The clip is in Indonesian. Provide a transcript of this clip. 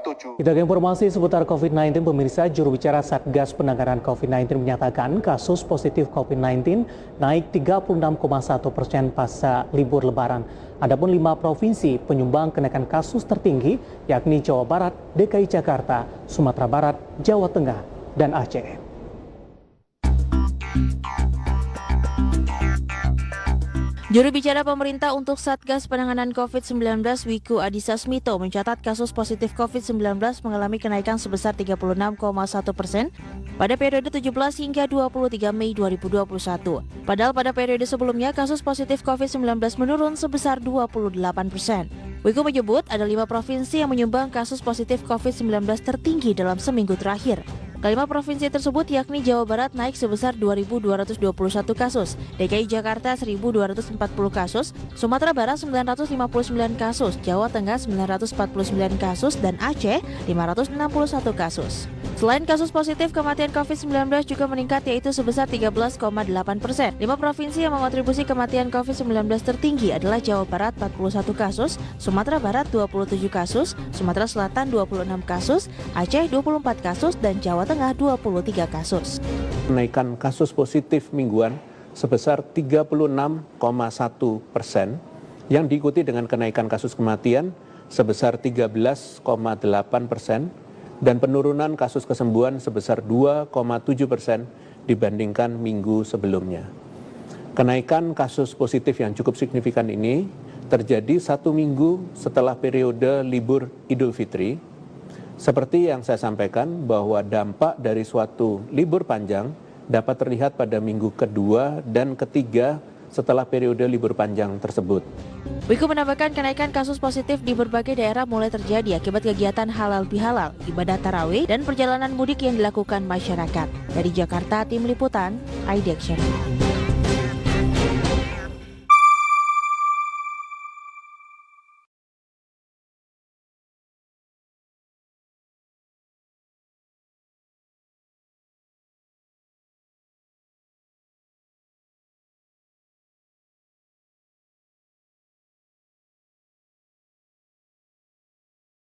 27. Kita ke informasi seputar COVID-19, pemirsa. Juru bicara Satgas Penanganan COVID-19 menyatakan kasus positif COVID-19 naik 36,1% pasca libur Lebaran. Adapun 5 provinsi penyumbang kenaikan kasus tertinggi yakni Jawa Barat, DKI Jakarta, Sumatera Barat, Jawa Tengah, dan Aceh. Juru bicara pemerintah untuk Satgas Penanganan COVID-19 Wiku Adhisa Smito mencatat kasus positif COVID-19 mengalami kenaikan sebesar 36,1% pada periode 17 hingga 23 Mei 2021. Padahal pada periode sebelumnya kasus positif COVID-19 menurun sebesar 28%. Wiku menyebut ada 5 provinsi yang menyumbang kasus positif COVID-19 tertinggi dalam seminggu terakhir. Kelima provinsi tersebut yakni Jawa Barat naik sebesar 2.221 kasus, DKI Jakarta 1.240 kasus, Sumatera Barat 959 kasus, Jawa Tengah 949 kasus, dan Aceh 561 kasus. Selain kasus positif, kematian COVID-19 juga meningkat yaitu sebesar 13,8%. 5 provinsi yang mengontribusi kematian COVID-19 tertinggi adalah Jawa Barat 41 kasus, Sumatera Barat 27 kasus, Sumatera Selatan 26 kasus, Aceh 24 kasus, dan Jawa Tengah 23 kasus. Kenaikan kasus positif mingguan sebesar 36,1% yang diikuti dengan kenaikan kasus kematian sebesar 13,8% dan penurunan kasus kesembuhan sebesar 2,7% dibandingkan minggu sebelumnya. Kenaikan kasus positif yang cukup signifikan ini terjadi 1 minggu setelah periode libur Idul Fitri. Seperti yang saya sampaikan bahwa dampak dari suatu libur panjang dapat terlihat pada minggu kedua dan ketiga setelah periode libur panjang tersebut. Wiku menambahkan kenaikan kasus positif di berbagai daerah mulai terjadi akibat kegiatan halal bihalal, ibadah tarawih, dan perjalanan mudik yang dilakukan masyarakat. Dari Jakarta, Tim Liputan, IDEXION.